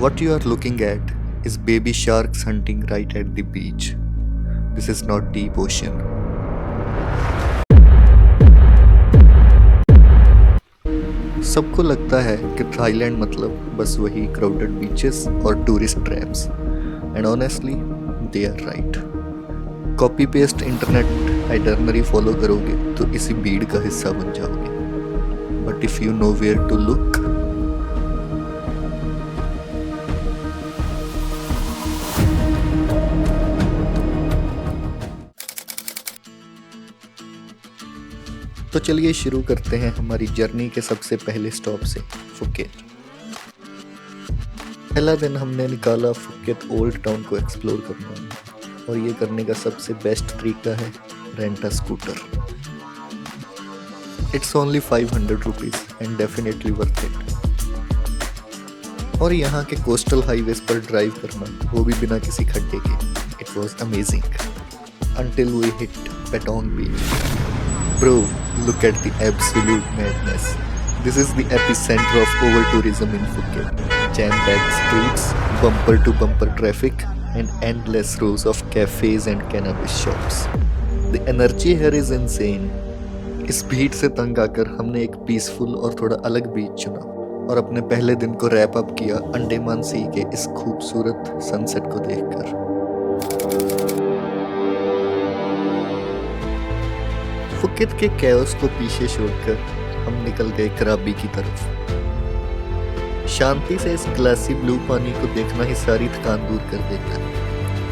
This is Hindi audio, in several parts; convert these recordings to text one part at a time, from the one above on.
What you are looking at is baby sharks hunting right at the beach. This is not deep ocean. सबको लगता है कि थाईलैंड मतलब बस वही क्राउडेड बीचेस और tourist traps, and honestly they are right. Copy paste internet itinerary follow करोगे तो इसी भीड़ का हिस्सा बन जाओगे. But if you know where to look, तो चलिए शुरू करते हैं हमारी जर्नी के सबसे पहले स्टॉप से, फुकेट. पहला दिन हमने निकाला फुकेट ओल्ड टाउन को एक्सप्लोर करना, और ये करने का सबसे बेस्ट तरीका है rent a scooter. It's only 500 rupees and definitely worth it. और यहाँ के कोस्टल हाईवेज पर ड्राइव करना, वो भी बिना किसी खड्डे के, it was amazing until we hit Patong Beach. Bro, look at the absolute madness. This is the epicenter of over-tourism in Phuket. Jam-packed streets, bumper-to-bumper traffic, and endless rows of cafes and cannabis shops. The energy here is insane. इस भीड़ से तंग आकर हमने एक पीसफुल और थोड़ा अलग बीच चुना और अपने पहले दिन को रैप अप किया अंडमान सी के इस खूबसूरत सनसेट को देखकर. फुकेट के कैओस को पीछे छोड़कर हम निकल गए कराबी की तरफ. शांति से इस ग्लासी ब्लू पानी को देखना ही सारी थकान दूर कर देता है.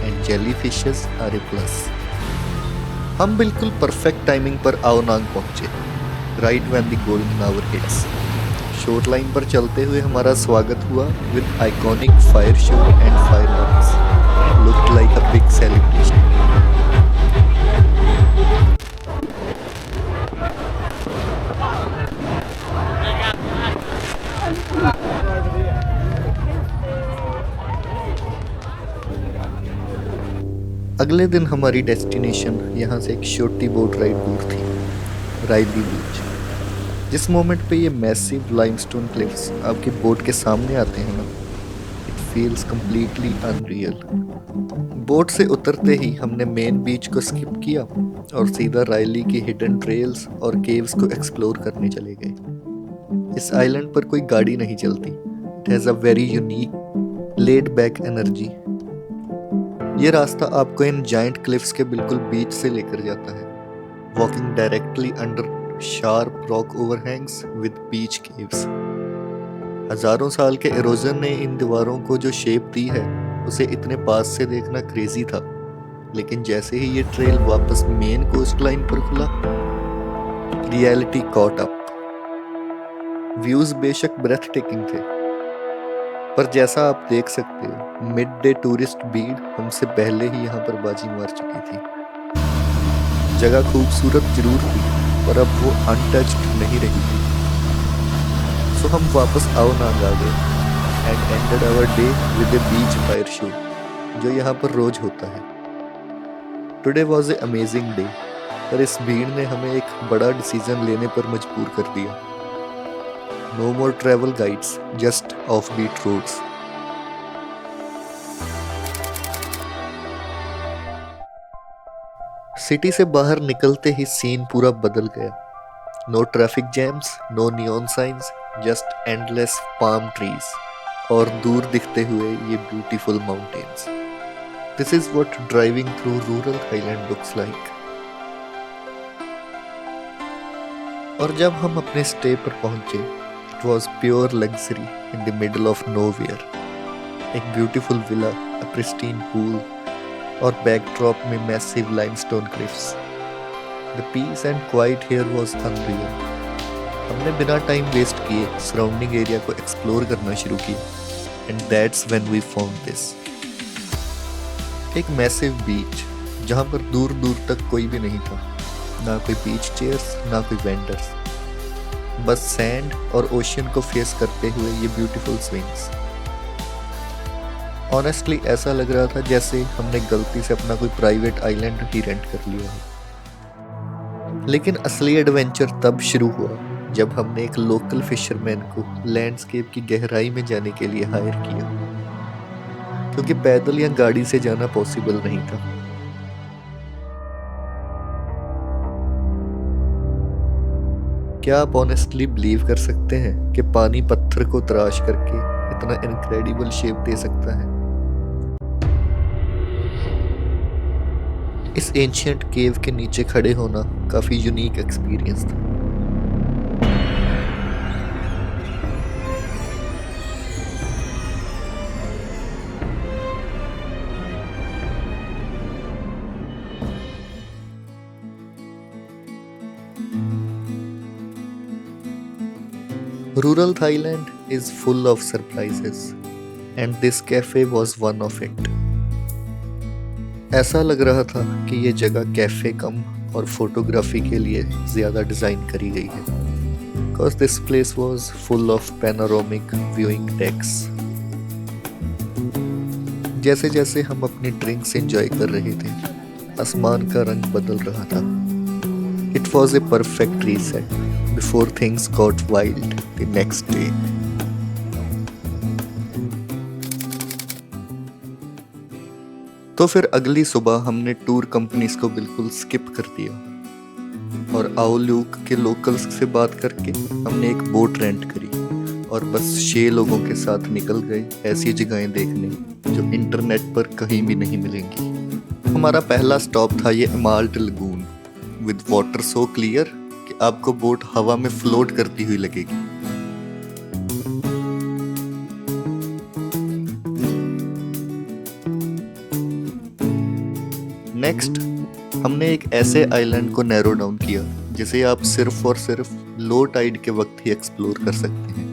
And jellyfishes are a plus. हम बिल्कुल परफेक्ट टाइमिंग पर आओनांग पहुंचे, right when the golden hour hits. Shoreline पर चलते हुए हमारा स्वागत हुआ with iconic fire show and fireworks. Looked like a big celebration. अगले दिन हमारी डेस्टिनेशन यहाँ से एक छोटी बोट राइड दूर थी, रायली बीच. जिस मोमेंट पे ये मैसिव लाइमस्टोन क्लिफ्स आपकी बोट के सामने आते हैं ना, it feels completely unreal. Boat से उतरते ही हमने मेन बीच को स्किप किया और सीधा रायली की हिडन ट्रेल्स और केव्स को एक्सप्लोर करने चले गए. इस आइलैंड पर कोई गाड़ी नहीं चलती. It has a very unique laid back energy. ये रास्ता आपको इन जायंट क्लिफ्स के बिल्कुल बीच से लेकर जाता है, walking directly under sharp rock overhangs with beach caves. हजारों साल के एरोजन ने इन दीवारों को जो शेप दी है, उसे इतने पास से देखना क्रेजी था. लेकिन जैसे ही ये ट्रेल वापस मेन कोस्ट लाइन पर खुला, रियलिटी कॉट अप. व्यूज बेशक ब्रेथ टेकिंग थे, पर जैसा आप देख सकते हो, मिड डे टूरिस्ट भीड़ हमसे पहले ही यहाँ पर बाजी मार चुकी थी. जगह खूबसूरत जरूर थी, पर अब वो अनटच्ड नहीं रही थी. सो हम वापस आओनांग आ गए and ended our day with a beach fire show, जो यहाँ पर रोज होता है. Today was a amazing day, पर इस भीड़ ने हमें एक बड़ा डिसीजन लेने पर मजबूर कर दिया. No more travel guides, just offbeat roads. City से बाहर निकलते ही सीन पूरा बदल गया. No traffic jams, no neon signs, just endless palm trees और दूर दिखते हुए ये beautiful mountains. This is what driving through rural Thailand looks like. और जब हम अपने स्टे पर पहुंचे, it was pure luxury in the middle of nowhere. एक beautiful villa, a pristine pool और backdrop में massive limestone cliffs. The peace and quiet here was unreal. हमने बिना टाइम वेस्ट किए सराउंडिंग एरिया को एक्सप्लोर करना शुरू किया, and that's when we found this. एक massive beach जहाँ पर दूर दूर तक कोई भी नहीं था, ना कोई बीच चेयर्स, ना कोई वेंडर्स, बस सैंड और ओशियन को फेस करते हुए ये ब्यूटीफुल स्विंग्स. ऑनेस्टली ऐसा लग रहा था जैसे हमने गलती से अपना कोई प्राइवेट आइलैंड ही रेंट कर लिया हो. लेकिन असली एडवेंचर तब शुरू हुआ जब हमने एक लोकल फिशरमैन को लैंडस्केप की गहराई में जाने के लिए हायर किया. क्योंकि पैदल या गाड़ी से जाना पॉसिबल नहीं था। क्या आप ऑनेस्टली बिलीव कर सकते हैं कि पानी पत्थर को तराश करके इतना इनक्रेडिबल शेप दे सकता है? इस एंशियंट केव के नीचे खड़े होना काफी यूनिक एक्सपीरियंस था। Rural Thailand is full of surprises, and this cafe was one of it. ऐसा लग रहा था कि ये जगह कैफे कम और फोटोग्राफी के लिए ज़्यादा डिज़ाइन करी गई है, because this place was full of panoramic viewing decks. जैसे जैसे हम अपनी ड्रिंक्स एंजॉय कर रहे थे, आसमान का रंग बदल रहा था। It was a perfect reset before things got wild the next day. तो फिर अगली सुबह हमने टूर कंपनीज को बिल्कुल स्किप कर दिया और आओलूक के लोकल्स से बात करके हमने एक बोट रेंट करी और बस 6 लोगों के साथ निकल गए ऐसी जगहें देखने जो इंटरनेट पर कहीं भी नहीं मिलेंगी। हमारा पहला स्टॉप था ये Emerald lagoon with water so clear कि आपको बोट हवा में फ्लोट करती हुई लगेगी। नेक्स्ट हमने एक ऐसे आइलैंड को नैरो डाउन किया जिसे आप सिर्फ और सिर्फ लो टाइड के वक्त ही एक्सप्लोर कर सकते हैं।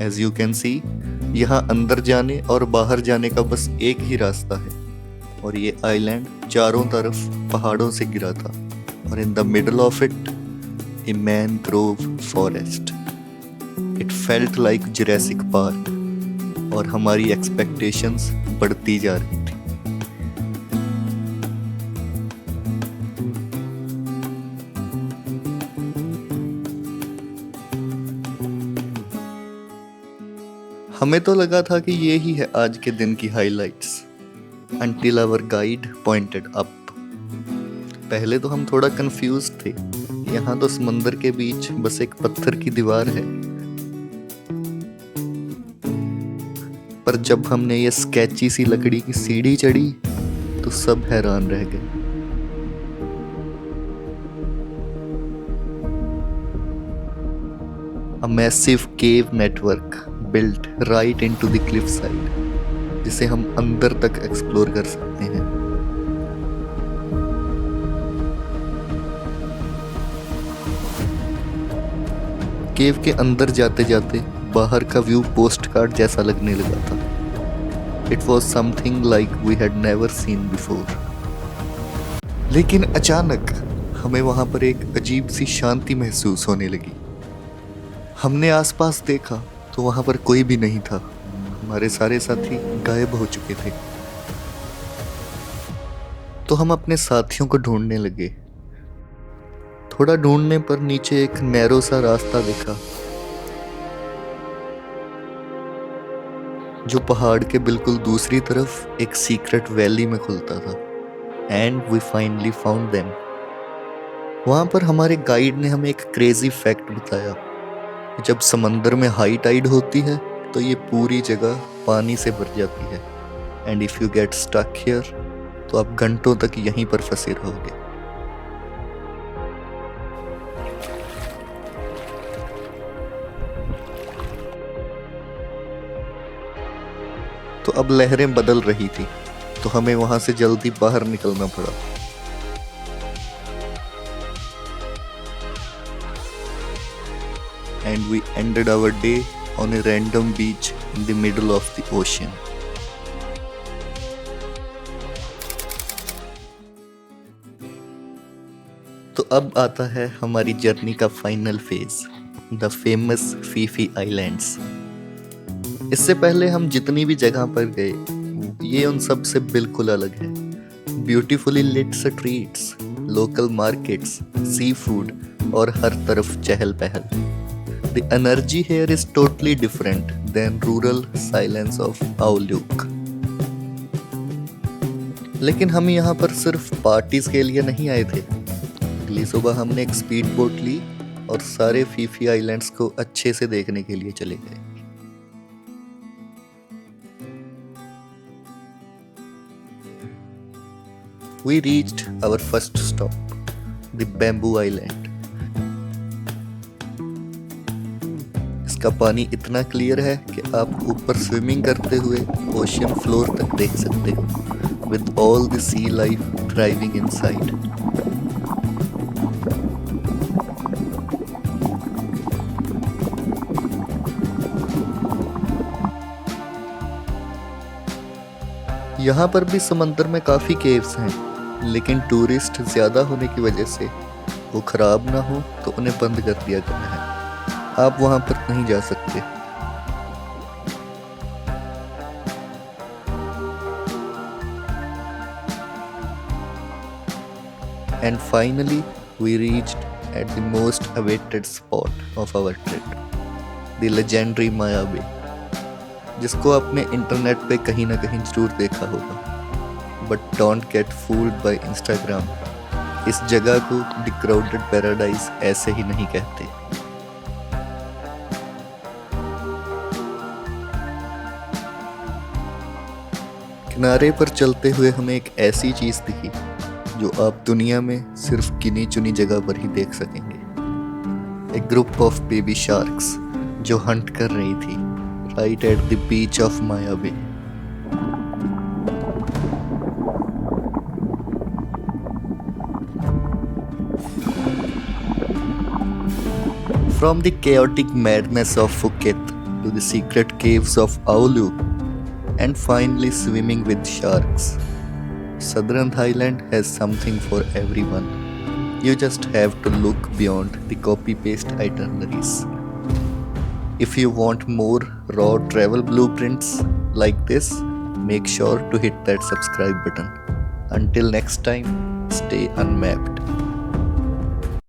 As you can see, यहाँ अंदर जाने और बाहर जाने का बस एक ही रास्ता है और ये आइलैंड चारों तरफ पहाड़ों से घिरा था और in the middle of it a mangrove forest. It felt like Jurassic Park और हमारी एक्सपेक्टेशंस बढ़ती जा रही थी। हमें तो लगा था कि ये ही है आज के दिन की highlights until our guide pointed up. पहले तो हम थोड़ा कंफ्यूज थे, यहाँ तो समंदर के बीच बस एक पत्थर की दीवार है, पर जब हमने ये स्केची सी लकड़ी की सीढ़ी चढ़ी तो सब हैरान रह गए। A massive cave network built right into the cliffside, जिसे हम अंदर तक एक्सप्लोर कर सकते हैं। केव के अंदर जाते जाते बाहर का व्यू पोस्ट कार्ड जैसा लगने लगा था। It was something like we had never seen before. लेकिन अचानक हमें वहां पर एक अजीब सी शांति महसूस होने लगी। हमने आसपास देखा तो वहां पर कोई भी नहीं था। हमारे सारे साथी गायब हो चुके थे। तो हम अपने साथियों को ढूंढने लगे। थोड़ा ढूंढने पर नीचे एक नैरो सा रास्ता दिखा जो पहाड़ के बिल्कुल दूसरी तरफ एक सीक्रेट वैली में खुलता था। And we finally found them. वहां पर हमारे गाइड ने हमें एक क्रेजी फैक्ट बताया। जब समंदर में हाई टाइड होती है तो ये पूरी जगह पानी से भर जाती है and if you get stuck here तो आप घंटों तक यहीं पर फंसे रहोगे। तो अब लहरें बदल रही थी तो हमें वहां से जल्दी बाहर निकलना पड़ा। And we ended our day on a random beach in the middle of the ocean. तो अब आता है हमारी जर्नी का final phase, the famous Phi Phi islands. इससे पहले हम जितनी भी जगह पर गए ये उन सब से बिल्कुल अलग है। Beautifully lit streets, local markets, seafood और हर तरफ चहल पहल। The energy here is totally different than rural silence of Auluk. लेकिन हम यहाँ पर सिर्फ पार्टीज के लिए नहीं आए थे। अगली सुबह हमने एक स्पीड बोट ली और सारे फीफी आइलैंड्स को अच्छे से देखने के लिए चले गए। We reached our first stop, the Bamboo Island. इसका पानी इतना क्लियर है कि आप ऊपर स्विमिंग करते हुए ओशियन फ्लोर तक देख सकते हो, with all the sea life thriving inside. यहाँ पर भी समंदर में काफी केव्स हैं, लेकिन टूरिस्ट ज्यादा होने की वजह से वो खराब ना हो तो उन्हें बंद कर दिया गया है। आप वहां पर नहीं जा सकते। And finally, we reached at the most awaited spot of our trip, the legendary Maya Bay, जिसको आपने इंटरनेट पे कहीं ना कहीं जरूर देखा होगा। But don't get fooled by Instagram. इस जगह को The Crowded Paradise ऐसे ही नहीं कहते। किनारे पर चलते हुए हमें एक ऐसी चीज दिखी जो आप दुनिया में सिर्फ गिनी चुनी जगह पर ही देख सकेंगे। एक ग्रुप ऑफ बेबी शार्क्स जो हंट कर रही थी right at the beach of Maya Bay. From the chaotic madness of Phuket to the secret caves of Auluk and finally swimming with sharks, Southern Thailand has something for everyone. You just have to look beyond the copy-paste itineraries. If you want more raw travel blueprints like this, make sure to hit that subscribe button. Until next time, stay unmapped.